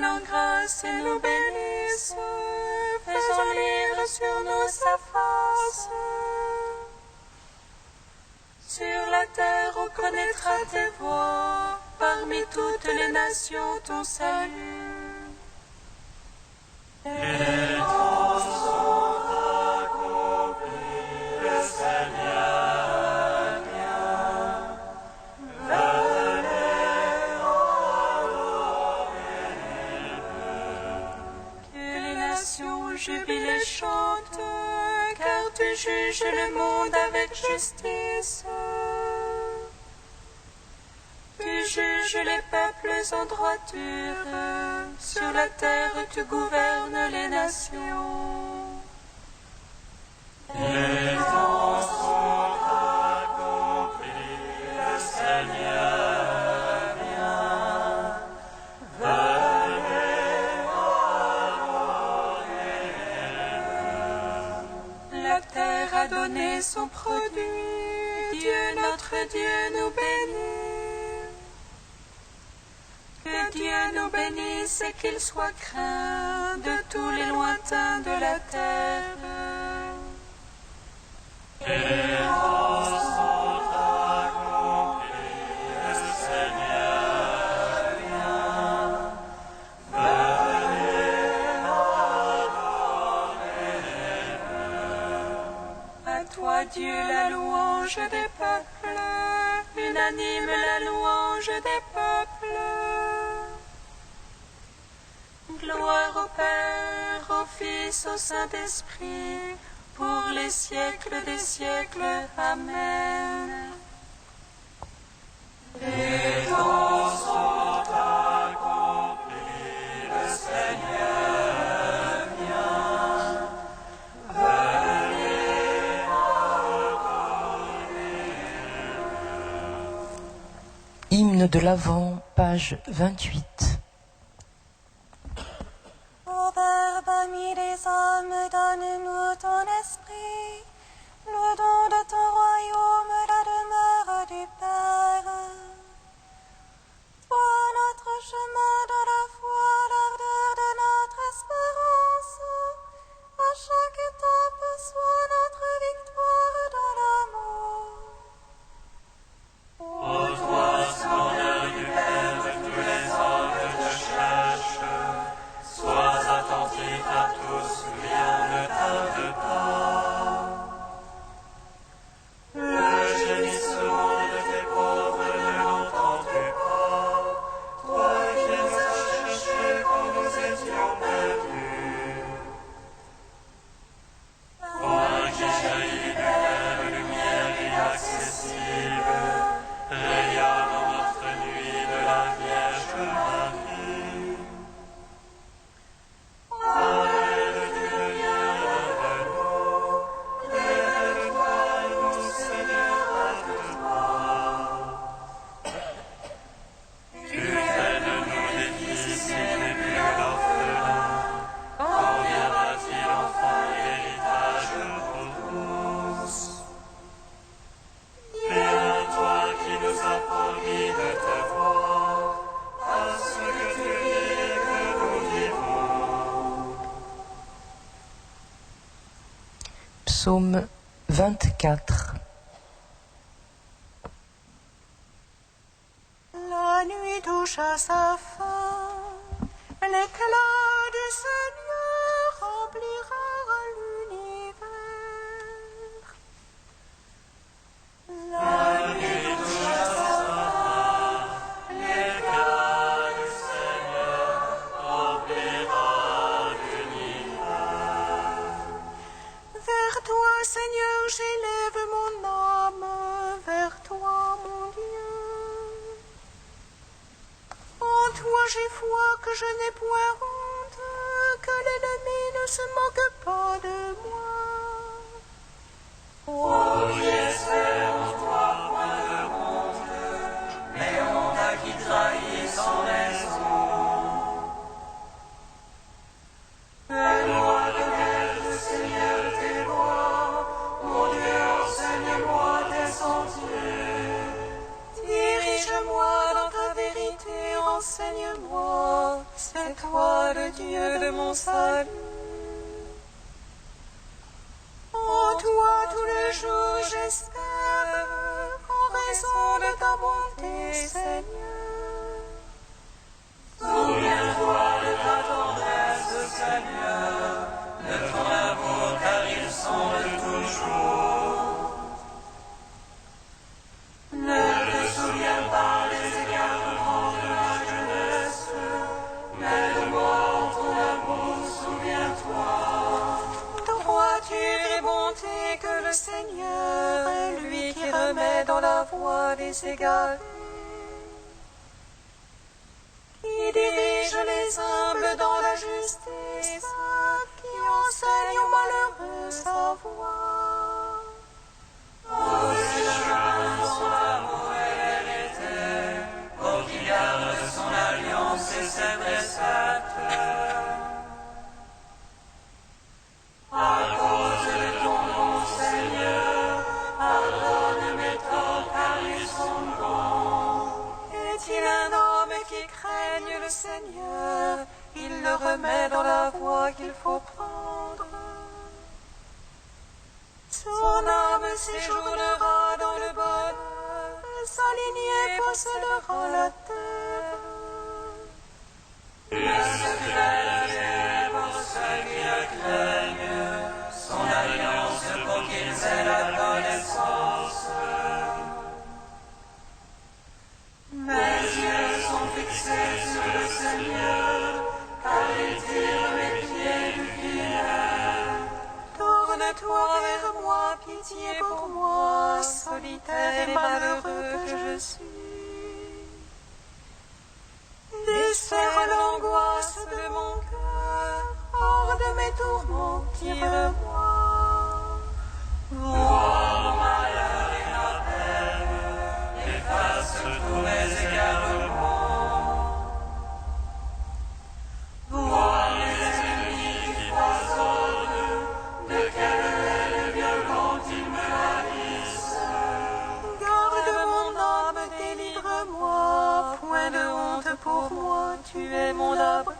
rendant grâce et nous bénisse. Faisons lire sur nous sa face. Sur la terre on connaîtra tes voies, parmi toutes les nations ton salut. Les temps sont accomplis, le Seigneur vient. Venez adorer. Que les nations jubilent et chantent, car tu juges le monde avec justice. Tu juges les peuples en droiture, sur la terre tu gouvernes les nations. Les temps sont accomplis, le Seigneur vient. Venez adorer. La terre a donné son produit, Dieu notre Dieu nous bénit. Que Dieu nous bénisse et qu'il soit craint de tous les lointains de la terre. Les temps sont accomplis, le Seigneur vient. Venez adorer. À toi Dieu la louange des peuples, unanime la louange des peuples. Gloire au Père, au Fils, au Saint-Esprit, pour les siècles des siècles. Amen. Les temps sont accomplis, le Seigneur vient. Venez adorer. Hymne de l'Avent, page 28. Ô Verbe ami des hommes, donne-nous ton esprit, le don de ton royaume, la demeure du Père. Toi notre chemin dans la foi, l'ardeur de notre espérance, à chaque étape sois notre victoire dans l'amour. Ô toi, splendeur du Père, tous les hommes te cherchent. Sois attentif à tous, rien ne tarde pas. Le gémissement de tes pauvres ne l'entends-tu pas? Toi qui nous as cherchés quand nous étions perdus. Toi qui jaillis du Père, lumière inaccessible, rayonne en notre nuit de la Vierge Marie. Arrête que viens de nous, révèle-toi à nous, Seigneur, hâte-toi. Tu fais de nous des fils et des vieux orphelins, quand viendra-t-il enfin l'héritage pour tous? Viens, toi qui nous as promis de te voir, à ce que tu vis et que nous vivons. Psaume 24. La nuit touche à sa fin, l'éclat du Seigneur remplira l'univers. La nuit touche à sa fin, L'éclat du Seigneur remplira l'univers. vers toi, Seigneur, j'élève mon âme, vers toi, mon Dieu. En toi j'ai foi que je n'ai point honte, que l'ennemi ne se moque pas de moi. Oh, j'espère en toi point de honte, mais honte à qui trahit son raison. Fais-moi connaître, Seigneur, tes voies, mon Dieu, enseigne-moi tes sentiers. Dirige-moi dans ta vérité, enseigne-moi, c'est toi de mon salut. En toi tous les jours j'espère, en raison de ta bonté, Seigneur. Souviens-toi de ta tendresse, Seigneur, de ton amour, car ils sont de toujours. Ne te souviens pas des égarements de ma jeunesse, mais de moi, en ton amour, souviens-toi. Droiture et bonté que le Seigneur est lui qui remet dans la voie des égarés, qui dirige les humbles dans la justice, qui enseigne aux malheureux sa voie. Pour ses chemins, son amour et vérité, pour qu'il garde son alliance et ses préceptes. À cause de ton nom, Seigneur, pardonne mes torts, car ils sont grands. Est-il un homme qui craigne le Seigneur? Il le remet dans la voie qu'il faut prendre. Son âme séjournera dans le bonheur, sa lignée possédera la terre. Le secret de Dieu pour ceux qui le craignent, son alliance pour qu'ils aient la connaissance. Mes yeux sont fixés sur le Seigneur, car il tire mes pieds du filet. Tourne-toi vers moi, pitié pour moi, solitaire et malheureux que je suis. Desserre l'angoisse de mon cœur, hors de mes tourments, tire-moi. Vois mon malheur et ma peine, efface tous mes égarements. Vois mes ennemis qui foisonnent, de quelle haine violente ils me haïssent. Garde mon âme, délivre-moi, point de honte pour moi, tu es mon abri.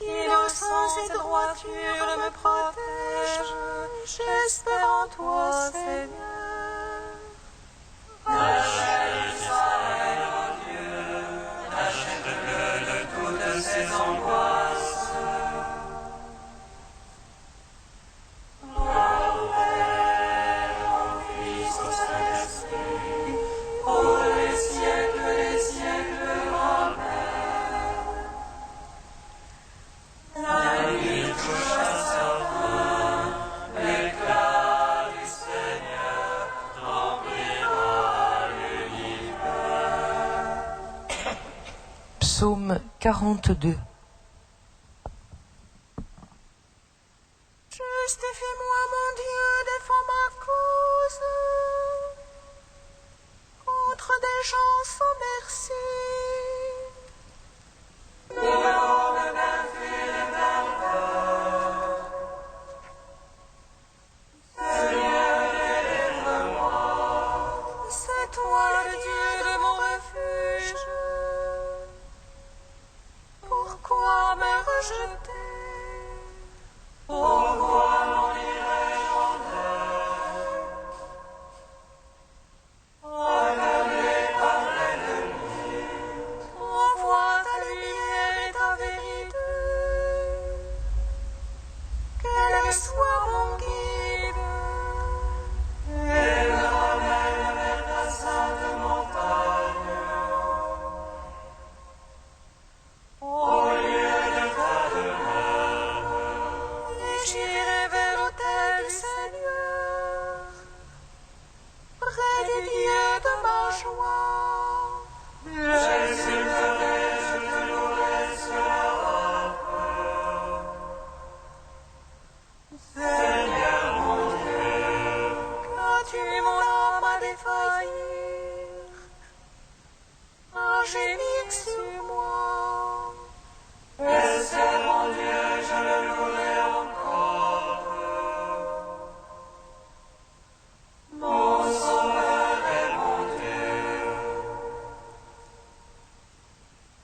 Innocence et droiture me protègent, j'espère en toi, Seigneur. Rachète Israël, ô Dieu, rachète-le de toutes ses angoisses. Gloire au Père, au Fils, au Saint-Esprit, pour les siècles des siècles. Amen. La nuit touche à sa fin, l'éclat du Seigneur remplira l'univers. Psaume 42. Justifie-moi, mon Dieu, défends ma cause contre des gens sans merci. C'est toi le Dieu de mon refuge. Pourquoi me rejeter? Pourquoi m'en irais-je en deuil? Accablé par l'ennemi, Envoie ta lumière et ta vérité. Qu'elle soit mon guide. et me ramène vers ta sainte montagne. Au lieu de ta demeure, Et j'irai vers l'autel du Seigneur, près du Dieu de ma joie. j'exulterai, je te louerai sur la harpe. Seigneur mon Dieu, Qu'as-tu mon âme à défaillir? Un gémir sur moi. et c'est mon Dieu, je le louerai encore. Mon Sauveur et mon Dieu.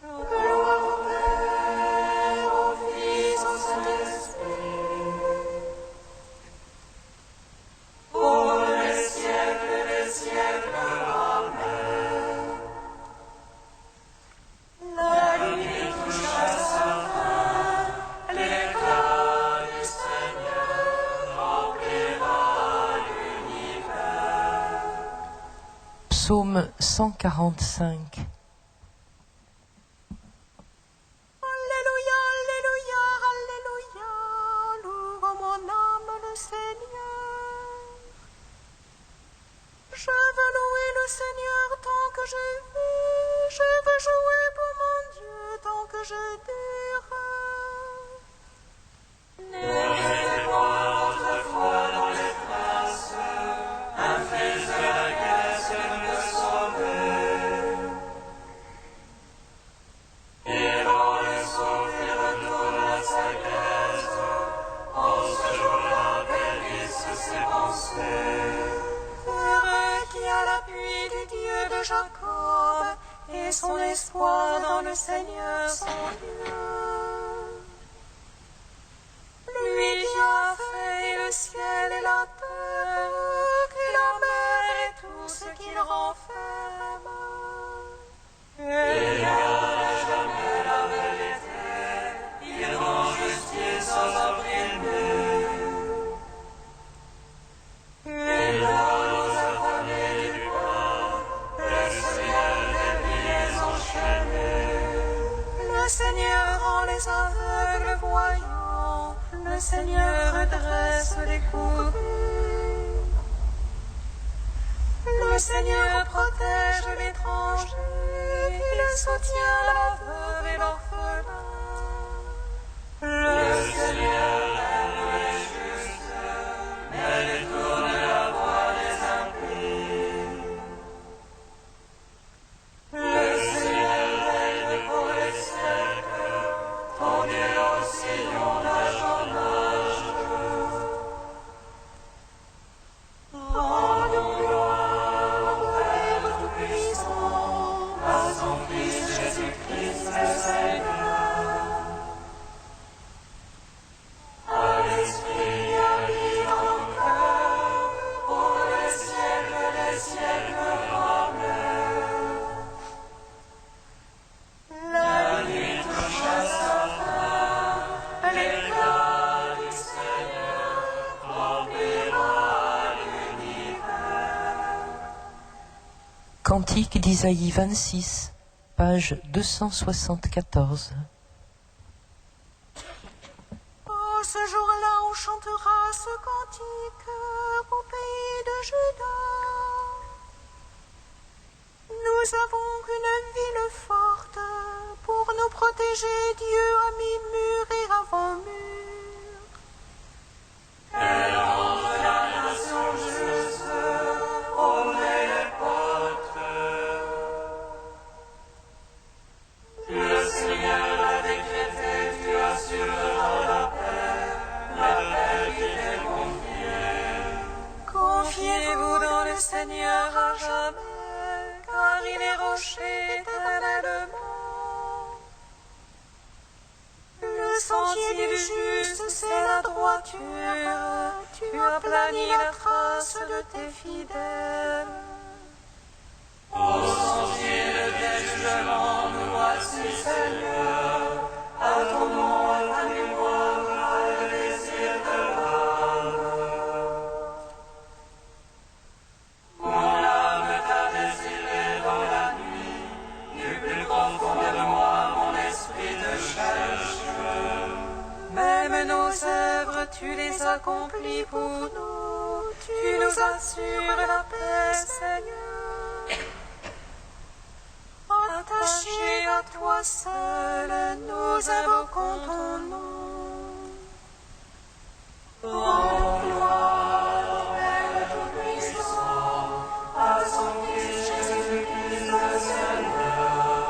Gloire au Père, Psaume 145. Alléluia, Alléluia, Alléluia, loue en mon âme le Seigneur. Je veux louer le Seigneur tant que je vis, je veux jouer pour mon Dieu tant que je dure. Autrefois dans les princes, un fils de la Grèce me sauvait. Et dans le souffle il retourne à sa Grèce, en ce jour-là périssent ses pensées. Heureux qui a l'appui du Dieu de Jacob et son espoir dans le Seigneur son Dieu. Lui qui a fait le ciel et la terre, que la mer et tout ce qu'il renferme. Il garde jamais la vérité, il rend justice aux opprimés. Il donne aux affamés du pain, le Seigneur déplie les enchaînés. Le Seigneur rend les aveugles voyants, le Seigneur redresse les courbés. Le Seigneur protège l'étranger, il soutient la veuve et l'orphelin. Le Seigneur aime les justes, mais détourne la voie des impies. Le Seigneur règne pour les siècles, ton Dieu oscillant d'âge en âge. Rendons gloire au Père Tout-Puissant, À son Fils Jésus-Christ le Seigneur, à l'Esprit qui habite dans nos cœurs, pour les siècles des siècles. Amen. La nuit touche à sa fin, l'éclat du Seigneur remplira l'univers. Cantique d'Isaïe 26, page 274. Oh, ce jour-là, on chantera ce cantique au pays de Juda. Nous avons une ville forte, pour nous protéger, Dieu a mis mur et avant-mur. Elle range la nation juste, ouvrait les portes. Le Seigneur l'a décrété, tu assureras la paix qui t'est confiée. Confiez-vous dans le Seigneur à jamais, car il est rocher éternellement. Le sentier du juste, c'est la droiture. Tu aplanis la trace de tes fidèles. Au sentier de tes jugements, nous voici, Seigneur. À ton nom, à ta mémoire, à le désir de l'âme. Mon âme t'a désiré dans la nuit, du plus profond de moi, mon esprit te cherche. Même nos œuvres, tu les accomplis pour nous. Tu nous assures la paix, Seigneur. Attachés à toi seul, nous invoquons ton nom. Rendons gloire au Père Tout-Puissant, à son Fils Jésus-Christ le Seigneur,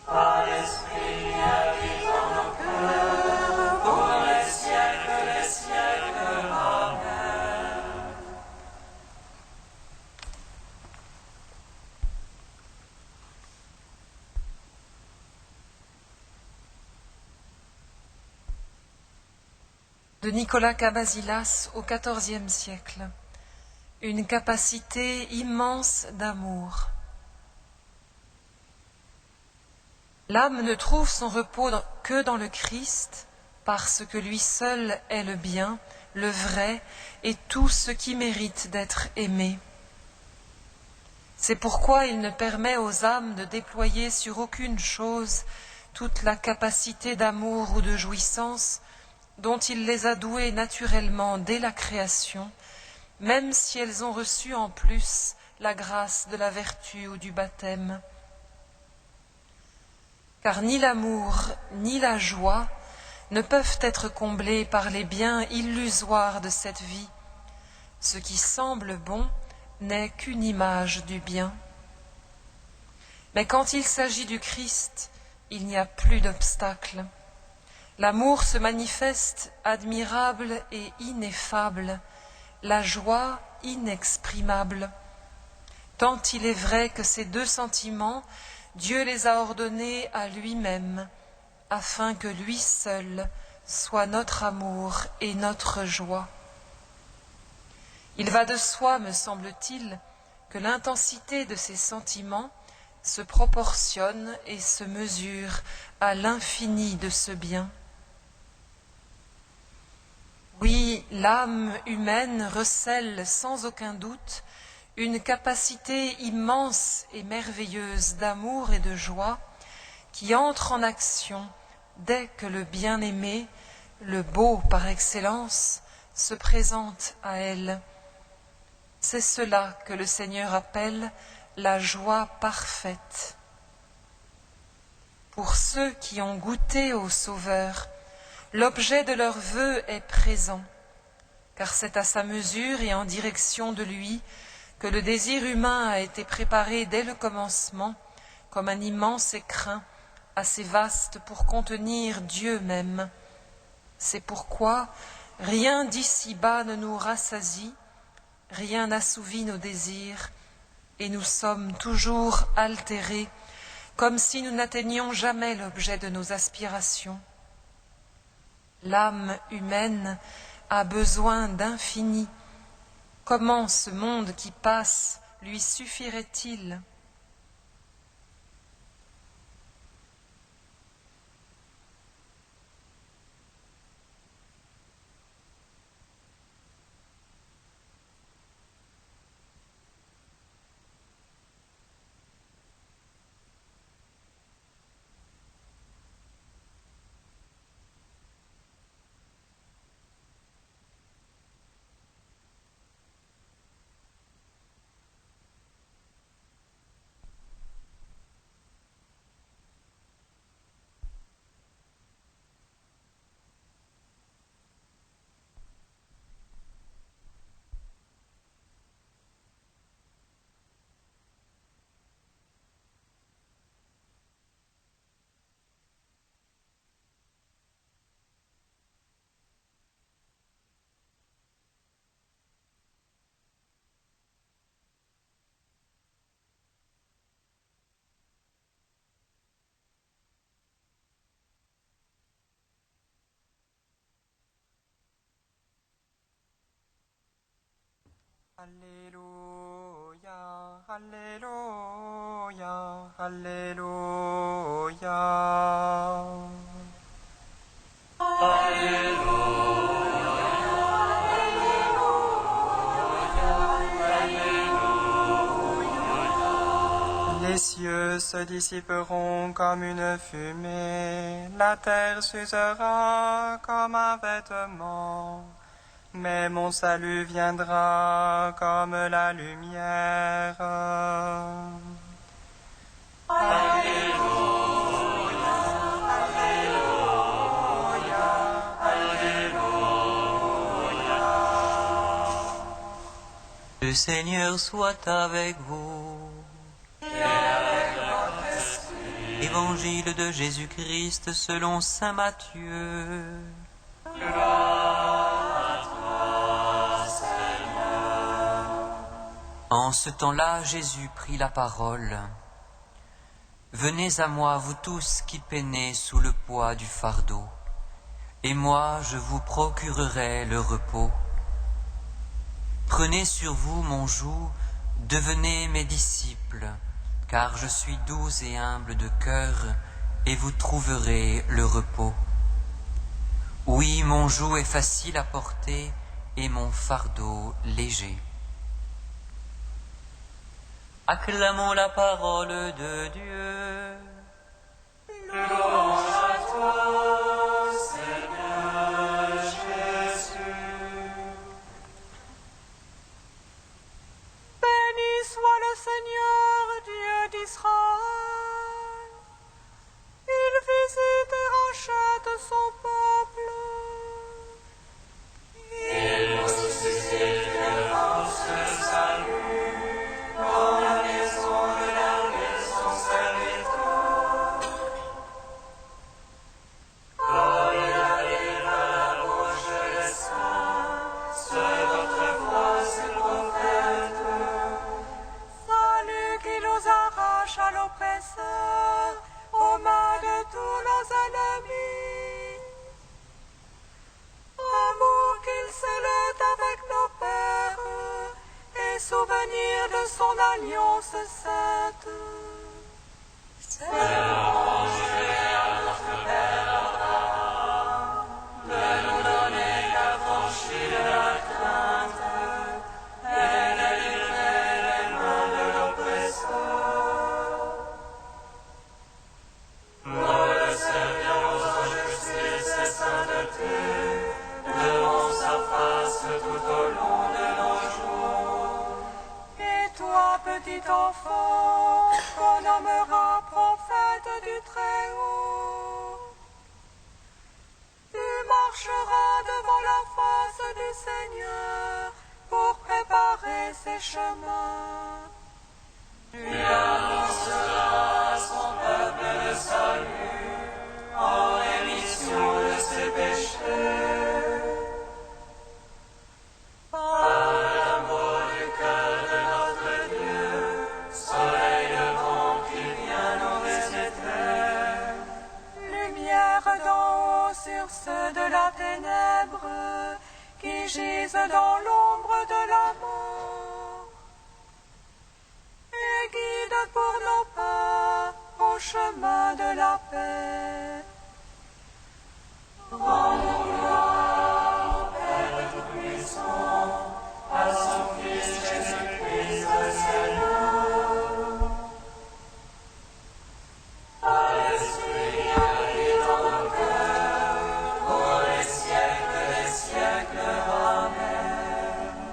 à l'Esprit qui habite dans nos cœurs, pour les siècles des siècles. Amen. De Nicolas Cabasilas au XIVe siècle. Une capacité immense d'amour. L'âme ne trouve son repos que dans le Christ, parce que lui seul est le bien, le vrai et tout ce qui mérite d'être aimé. C'est pourquoi il ne permet aux âmes de déployer sur aucune chose toute la capacité d'amour ou de jouissance dont il les a douées naturellement dès la création, même si elles ont reçu en plus la grâce de la vertu ou du baptême. Car ni l'amour ni la joie ne peuvent être comblés par les biens illusoires de cette vie. Ce qui semble bon n'est qu'une image du bien. Mais quand il s'agit du Christ, il n'y a plus d'obstacle. L'amour se manifeste admirable et ineffable, la joie inexprimable. Tant il est vrai que ces deux sentiments, Dieu les a ordonnés à lui-même, afin que lui seul soit notre amour et notre joie. Il va de soi, me semble-t-il, que l'intensité de ces sentiments se proportionne et se mesure à l'infini de ce bien. Oui, l'âme humaine recèle sans aucun doute une capacité immense et merveilleuse d'amour et de joie qui entre en action dès que le bien-aimé, le beau par excellence, se présente à elle. C'est cela que le Seigneur appelle la joie parfaite. Pour ceux qui ont goûté au Sauveur, l'objet de leur vœu est présent, car c'est à sa mesure et en direction de lui que le désir humain a été préparé dès le commencement, comme un immense écrin, assez vaste pour contenir Dieu même. C'est pourquoi rien d'ici-bas ne nous rassasie, rien n'assouvit nos désirs, et nous sommes toujours altérés, comme si nous n'atteignions jamais l'objet de nos aspirations. L'âme humaine a besoin d'infini. Comment ce monde qui passe lui suffirait-il ? Alléluia, Alléluia, Alléluia. Les cieux se dissiperont comme une fumée, la terre s'usera comme un vêtement. Mais mon salut viendra comme la lumière. Alléluia, Alléluia, Alléluia. Le Seigneur soit avec vous. Et avec votre esprit. Évangile de Jésus-Christ selon saint Matthieu. En ce temps-là, Jésus prit la parole. « Venez à moi, vous tous qui peinez sous le poids du fardeau, et moi je vous procurerai le repos. Prenez sur vous mon joug, devenez mes disciples, car je suis doux et humble de cœur, et vous trouverez le repos. Oui, mon joug est facile à porter et mon fardeau léger. Acclamons la parole de Dieu. Louange à toi, Seigneur Jésus. Béni soit le Seigneur, Dieu d'Israël. Il visite et rachète son peuple. Il nous suscite une force de salut dans la maison de l'armée son serviteur. Quand il arrive à la bouche des saints, c'est votre voix, c'est prophète. Salut qui nous arrache à l'oppresseur, aux mains de tous nos ennemis. Amour qu'il scellait avec nos pères, et souvenir de son alliance sainte. Et toi, petit enfant, qu'on nommera prophète du Très-Haut, tu marcheras devant la face du Seigneur pour préparer ses chemins. Tu annonceras à son peuple le salut en rémission de ses péchés. Par l'amour du cœur de notre Dieu, soleil levant qui vient nous visiter. Lumière d'en haut sur ceux de la ténèbre qui gisent dans l'ombre de la mort. Et guide pour nos pas au chemin de la paix. Rendons gloire au Père Tout-Puissant, à son Fils Jésus-Christ le Seigneur. À l'Esprit qui habite dans nos cœurs, pour les siècles des siècles. Amen.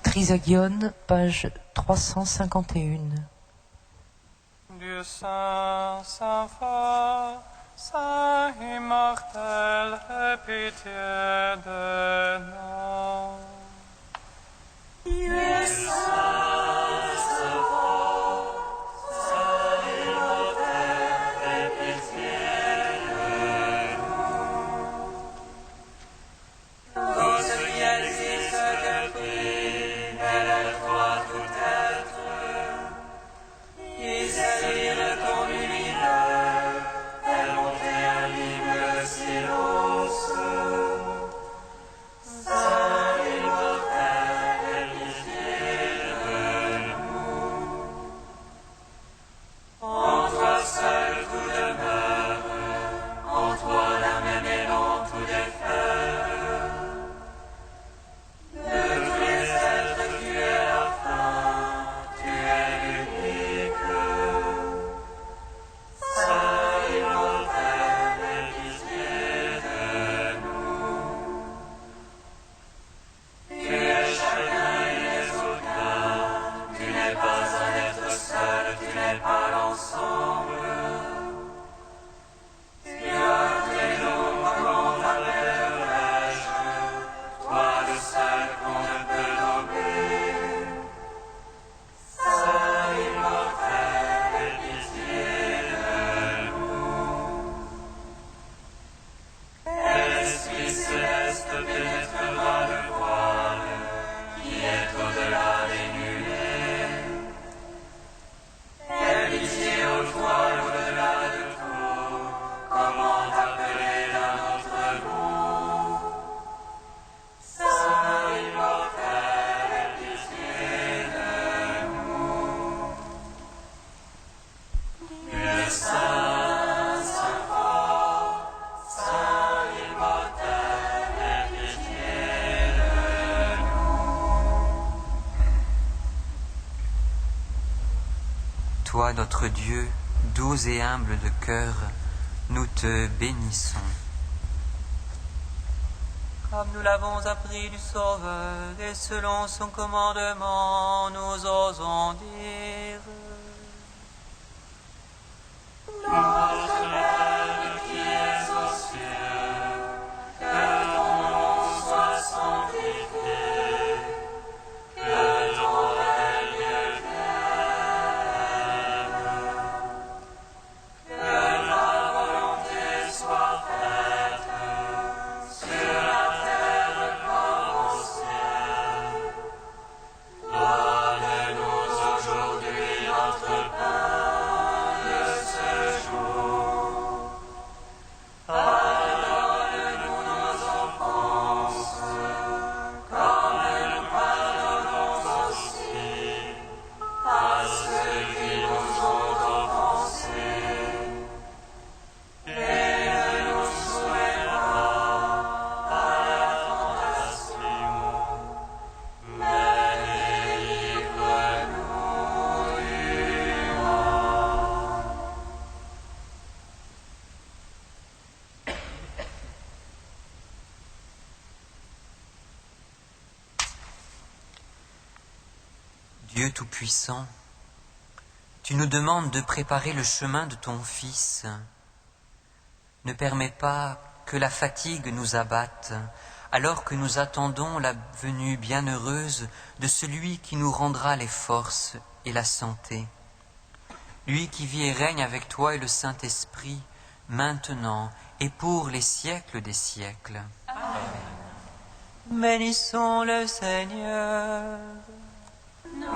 Trisagion, page 351. Dieu saint, saint fort, saint immortel, aie pitié de nous. Dieu saint, saint fort, saint immortel, aie pitié de nous. Tout ce qui existe depuis, élève-toi tout être, qui saisit de ton univers, fais monter un hymne de silence. toi, notre Dieu, doux et humble de cœur, nous te bénissons. Comme nous l'avons appris du Sauveur, et selon son commandement, nous osons dire: Notre Père qui es aux cieux, que ton nom soit sanctifié, que ton règne vienne, que ta volonté soit faite sur la terre comme au ciel. Donne-nous aujourd'hui notre pain de ce jour. Pardonne-nous nos offenses, comme nous pardonnons aussi à ceux qui nous ont offensés. Et ne nous soumets pas à la tentation, mais délivre-nous du mal. Dieu Tout-Puissant, tu nous demandes de préparer le chemin de ton Fils. Ne permets pas que la fatigue nous abatte, alors que nous attendons la venue bienheureuse de celui qui nous rendra les forces et la santé. Lui qui vit et règne avec toi et le Saint-Esprit, maintenant et pour les siècles des siècles. Bénissons le Seigneur. Nous